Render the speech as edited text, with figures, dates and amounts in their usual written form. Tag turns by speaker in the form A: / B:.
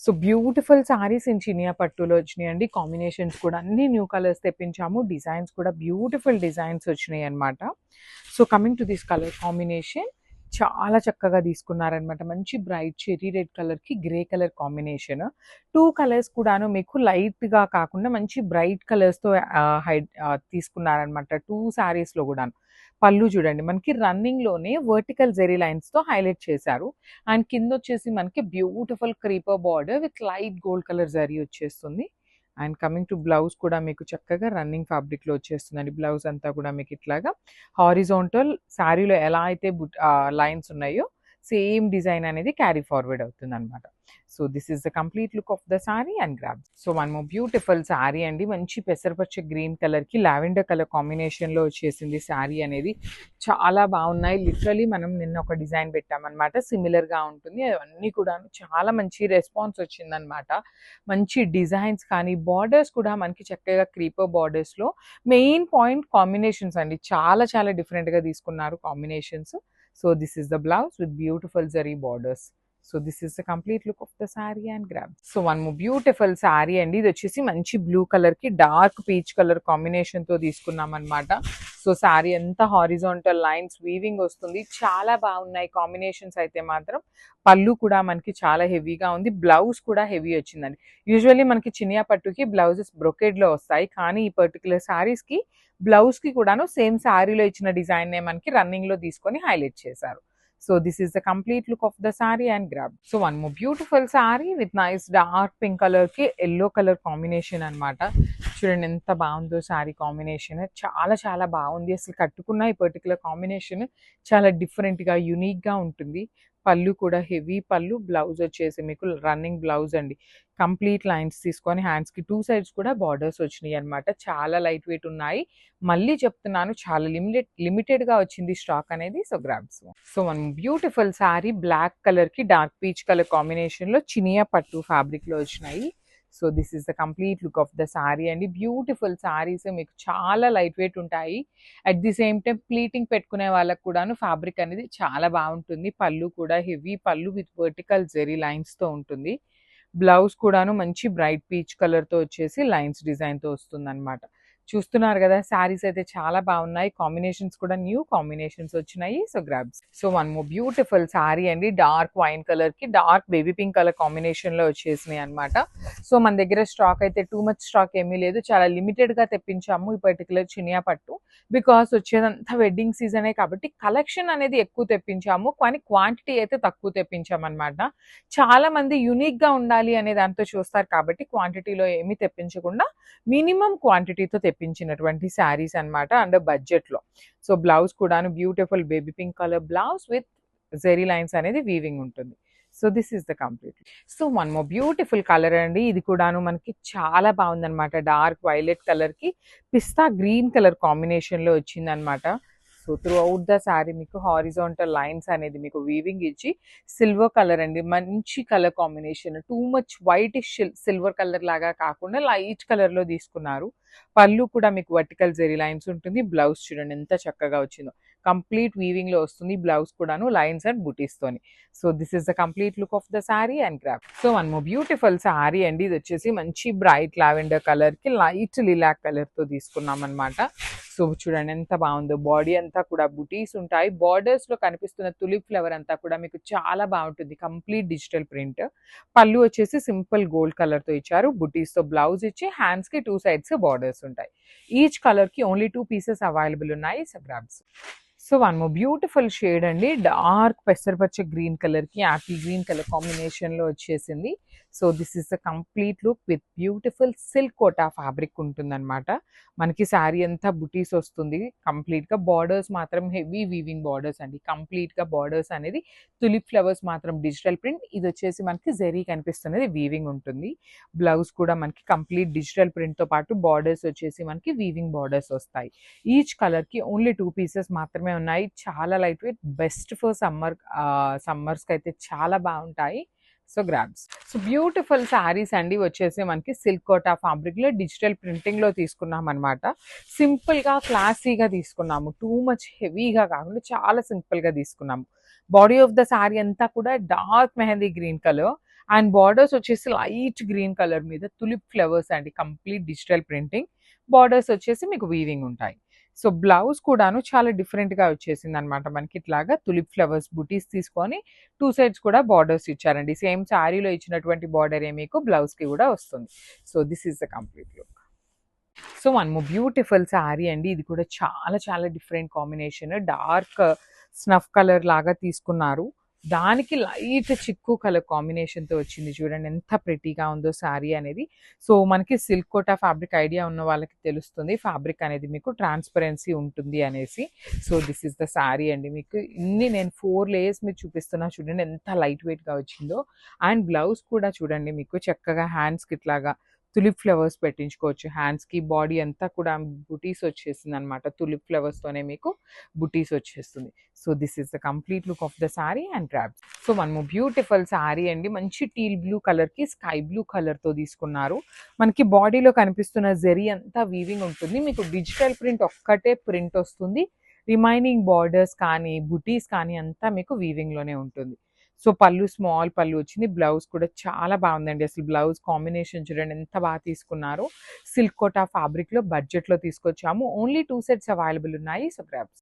A: So beautiful saris in Chiniya పట్టులో వచ్చినాయండి. Combinations కూడా అన్ని న్యూ కలర్స్ తెప్పించాము. డిజైన్స్ కూడా బ్యూటిఫుల్ డిజైన్స్ వచ్చినాయి అనమాట. So coming to this colour combination చాలా చక్కగా తీసుకున్నారనమాట. మంచి బ్రైట్ చెరీ రెడ్ కలర్కి grey colour combination. Two colours కూడాను మీకు లైట్గా కాకుండా మంచి బ్రైట్ కలర్స్తో తీసుకున్నారనమాట. టూ శారీస్లో కూడాను. పళ్ళు చూడండి మనకి రన్నింగ్లోనే వర్టికల్ జెరీ లైన్స్తో హైలైట్ చేశారు. అండ్ కింద వచ్చేసి మనకి beautiful creeper border with light gold colour zari వచ్చేస్తుంది. అండ్ కమింగ్ టు బ్లౌజ్ కూడా మీకు చక్కగా రన్నింగ్ ఫ్యాబ్రిక్లో వచ్చేస్తుందండి. బ్లౌజ్ అంతా కూడా మీకు ఇట్లాగా హారిజాంటల్ శారీలో ఎలా అయితే లైన్స్ ఉన్నాయో సేమ్ డిజైన్ అనేది క్యారీ ఫార్వర్డ్ అవుతుంది అనమాట. So this is the complete look of the sari and grab. So one more beautiful sari అండి. మంచి పెసరపచ్చ గ్రీన్ కలర్కి లావెండర్ కలర్ కాంబినేషన్లో వచ్చేసింది శారీ అనేది. చాలా బాగున్నాయి. లిటరలీ మనం నిన్న ఒక డిజైన్ పెట్టామన్నమాట, సిమిలర్గా ఉంటుంది. అవన్నీ కూడా చాలా మంచి రెస్పాన్స్ వచ్చిందనమాట. మంచి డిజైన్స్ కానీ బార్డర్స్ కూడా మనకి చక్కగా క్రీపర్ బార్డర్స్లో మెయిన్ పాయింట్ కాంబినేషన్స్ అండి. చాలా చాలా డిఫరెంట్గా తీసుకున్నారు combinations. So this is the blouse with beautiful zari borders. So this is the complete look of the saree and grab. So one more beautiful saree అండి. ఇది వచ్చేసి మంచి బ్లూ కలర్ కి డార్క్ పీచ్ కలర్ కాంబినేషన్ తో తీసుకున్నాం అనమాట. So sari ఎంత horizontal lines weaving వస్తుంది. చాలా బాగున్నాయి కాంబినేషన్స్ అయితే మాత్రం. పళ్ళు కూడా మనకి చాలా హెవీగా ఉంది. బ్లౌజ్ కూడా హెవీ వచ్చిందండి. యూజువల్లీ మనకి చినియా పట్టుకి బ్లౌజెస్ బ్రొకేడ్ లో వస్తాయి, కానీ ఈ పర్టికులర్ శారీస్ కి బ్లౌజ్ కి కూడాను సేమ్ శారీలో ఇచ్చిన డిజైన్ నే మనకి రన్నింగ్ లో తీసుకొని హైలైట్ చేశారు. So this is the complete look of the sorry and grab. So one more beautiful sorry with nice dark pink colour కి ఎల్లో కలర్ కాంబినేషన్ అనమాట. చూడండి ఎంత బాగుందో సారీ కాంబినేషన్. చాలా చాలా బాగుంది. అసలు కట్టుకున్న ఈ పర్టికులర్ కాంబినేషన్ చాలా డిఫరెంట్ గా యునిక్ గా ఉంటుంది. పళ్ళు కూడా హెవీ పళ్ళు. బ్లౌజ్ వచ్చేసి మీకు రన్నింగ్ బ్లౌజ్ అండి. కంప్లీట్ లైన్స్ తీసుకొని హ్యాండ్స్ కి టూ సైడ్స్ కూడా బార్డర్స్ వచ్చినాయి అనమాట. చాలా లైట్ వెయిట్ ఉన్నాయి. మళ్ళీ చెప్తున్నాను, చాలా లిమిటెడ్ గా వచ్చింది స్టాక్ అనేది. So grabs. So one beautiful sari black colour కి డార్క్ పీచ్ కలర్ కాంబినేషన్ లో చినియా పట్టు ఫ్యాబ్రిక్ లో వచ్చినాయి. So this is the complete look of the sari అండి. బ్యూటిఫుల్ శారీస్ మీకు చాలా లైట్ వెయిట్ ఉంటాయి. At the same time pleating పెట్టుకునే వాళ్ళకు కూడాను ఫ్యాబ్రిక్ అనేది చాలా బాగుంటుంది. పళ్ళు కూడా హెవీ పళ్ళు విత్ వర్టికల్ జెరీ లైన్స్ తో ఉంటుంది. బ్లౌజ్ కూడాను మంచి బ్రైట్ పీచ్ కలర్ తో వచ్చేసి లైన్స్ డిజైన్ తో వస్తుంది అనమాట. చూస్తున్నారు కదా, శారీస్ అయితే చాలా బాగున్నాయి. కాంబినేషన్స్ కూడా న్యూ కాంబినేషన్స్ వచ్చినాయి. So grabs. So one more beautiful sari అండి. డార్క్ వైన్ కలర్ కి dark baby pink colour combination లో వచ్చేసినాయి అనమాట. సో మన దగ్గర స్టాక్ అయితే టూ మచ్ స్టాక్ ఏమీ లేదు. చాలా లిమిటెడ్ గా తెప్పించాము ఈ పర్టికులర్ చినియా పట్టు. బికాస్ వచ్చేదంతా వెడ్డింగ్ సీజనే కాబట్టి కలెక్షన్ అనేది ఎక్కువ తెప్పించాము, కానీ క్వాంటిటీ అయితే తక్కువ తెప్పించాము అనమాట. చాలా మంది యునిక్ గా ఉండాలి అనే దాంతో చూస్తారు కాబట్టి క్వాంటిటీలో ఏమీ తెప్పించకుండా మినిమం క్వాంటిటీతో తెప్పించినటువంటి శారీస్ అనమాట, అండ్ బడ్జెట్ లో. సో బ్లౌజ్ కూడాను beautiful baby pink colour blouse with zari lines అనేది వీవింగ్ ఉంటుంది. So this is the complete. So one more beautiful colour అండి. ఇది కూడాను మనకి చాలా బాగుందన్నమాట. డార్క్ వైలెట్ కలర్ కి పిస్తా గ్రీన్ కలర్ కాంబినేషన్ లో వచ్చిందనమాట. So through out the sari మీకు హారిజాంటల్ లైన్స్ అనేది మీకు వీవింగ్ ఇచ్చి సిల్వర్ కలర్ అండి. మంచి colour combination. Too much white silver colour లాగా కాకుండా లైట్ కలర్ లో తీసుకున్నారు. పళ్ళు కూడా మీకు వర్టికల్ జెరీ లైన్స్ ఉంటుంది. బ్లౌజ్ చూడండి ఎంత చక్కగా వచ్చిందో. కంప్లీట్ వీవింగ్ లో వస్తుంది. బ్లౌజ్ కూడాను లైన్స్ అండ్ బుటీస్ తోని. So this is the complete look of the sari and grab. So one more beautiful sari అండి. ఇది వచ్చేసి మంచి బ్రైట్ లావెండర్ కలర్ కి లైట్ లిలాక్ కలర్ తో తీసుకున్నాం అనమాట. సో చూడండి ఎంత బాగుందో. బాడీ అంతా కూడా బుటీస్ ఉంటాయి. బార్డర్స్ లో కనిపిస్తున్న తులిప్ ఫ్లవర్ అంతా కూడా మీకు చాలా బాగుంటుంది. Complete digital print. పళ్ళు వచ్చేసి సింపుల్ గోల్డ్ కలర్ తో ఇచ్చారు. బుటీస్ తో బ్లౌజ్ ఇచ్చి హ్యాండ్స్ కి టూ సైడ్స్ బార్డర్స్ ఉంటాయి. ఈచ్ కలర్ కి ఓన్లీ 2 పీసెస్ అవైలబుల్ ఉన్నాయి. So grabs. So one more beautiful shade అండి. డార్క్ పెసరపచ్చ గ్రీన్ కలర్ కి యాపిల్ గ్రీన్ కలర్ కాంబినేషన్ లో వచ్చేసింది. So this is the complete look with beautiful silk Kota fabric ఉంటుందన్నమాట. మనకి శారీ అంతా బుటీస్ వస్తుంది. కంప్లీట్ గా బార్డర్స్ మాత్రం హెవీ వీవింగ్ బార్డర్స్ అండి. కంప్లీట్ గా బార్డర్స్ అనేది తులిప్ ఫ్లవర్స్ మాత్రం డిజిటల్ ప్రింట్. ఇది వచ్చేసి మనకి జెరీ కనిపిస్తున్నది వీవింగ్ ఉంటుంది. బ్లౌజ్ కూడా మనకి కంప్లీట్ డిజిటల్ ప్రింట్ తో పాటు బార్డర్స్ వచ్చేసి మనకి వీవింగ్ బార్డర్స్ వస్తాయి. ఈచ్ కలర్ కి ఓన్లీ 2 పీసెస్ మాత్రమే ఉన్నాయి. చాలా light wait, best for summers కి అయితే చాలా బాగుంటాయి. So grabs. So beautiful saris అండి. వచ్చేసి మనకి సిల్క్ కోటా ఫ్యాబ్రిక్ లో డిజిటల్ ప్రింటింగ్ లో తీసుకున్నాం అనమాట. సింపుల్ గా క్లాసీగా తీసుకున్నాము. టూ మచ్ హెవీగా కాకుండా చాలా సింపుల్ గా తీసుకున్నాము. బాడీ ఆఫ్ ద శారీ అంతా కూడా dark mehndi green colour and borders వచ్చేసి లైట్ గ్రీన్ కలర్ మీద తులిప్ ఫ్లవర్స్ అండి, కంప్లీట్ డిజిటల్ ప్రింటింగ్. బార్డర్స్ వచ్చేసి మీకు వీవింగ్ ఉంటాయి. సో బ్లౌజ్ కూడాను చాలా డిఫరెంట్‌గా వచ్చేసిందనమాట. మనకి ఇట్లాగా తులిప్ ఫ్లవర్స్ బుటీస్ తీసుకొని 2 సైడ్స్ కూడా బార్డర్స్ ఇచ్చారండి. సేమ్ శారీలో ఇచ్చినటువంటి బార్డరే మీకు బ్లౌజ్‌కి కూడా వస్తుంది. So this is the complete look. So one more beautiful sari అండి. ఇది కూడా చాలా చాలా different combination. Dark snuff colour లాగా తీసుకున్నారు. దానికి లైట్ చిక్కు కలర్ కాంబినేషన్‌తో వచ్చింది. చూడండి ఎంత ప్రిటీగా ఉందో శారీ అనేది. సో మనకి సిల్క్ కోటా ఫ్యాబ్రిక్ ఐడియా ఉన్న వాళ్ళకి తెలుస్తుంది. ఫ్యాబ్రిక్ అనేది మీకు ట్రాన్స్‌పరెన్సీ ఉంటుంది అనేసి. So this is the sari అండి. మీకు ఇన్ని నేను 4 లేయర్స్ మీద చూపిస్తున్నా చూడండి ఎంత లైట్ వెయిట్‌గా వచ్చిందో. అండ్ బ్లౌజ్ కూడా చూడండి మీకు చక్కగా హ్యాండ్స్‌కి ఇట్లాగా తులిప్ ఫ్లవర్స్ పెట్టించుకోవచ్చు. హ్యాండ్స్‌కి, బాడీ అంతా కూడా బుటీస్ వచ్చేసిందనమాట. తులిప్ ఫ్లవర్స్‌తోనే మీకు బుటీస్ వచ్చేస్తుంది. So this is the complete look of the sari and drops. So one more beautiful sari అండి. మంచి టీల్ బ్లూ కలర్‌కి స్కై బ్లూ కలర్‌తో తీసుకున్నారు. మనకి బాడీలో కనిపిస్తున్న జరీ అంతా వీవింగ్ ఉంటుంది. మీకు డిజిటల్ ప్రింట్ ఒక్కటే ప్రింట్ వస్తుంది. రిమైనింగ్ బార్డర్స్ కానీ, బుటీస్ కానీ అంతా మీకు వీవింగ్‌లోనే ఉంటుంది. సో పళ్ళు స్మాల్ పళ్ళు వచ్చింది. బ్లౌజ్ కూడా చాలా బాగుందండి. అసలు బ్లౌజ్ కాంబినేషన్ చూడండి ఎంత బాగా తీసుకున్నారో. సిల్క్ కోటా ఫ్యాబ్రిక్‌లో బడ్జెట్‌లో తీసుకొచ్చాము. ఓన్లీ 2 సెట్స్ అవైలబుల్ ఉన్నాయి. So grabs.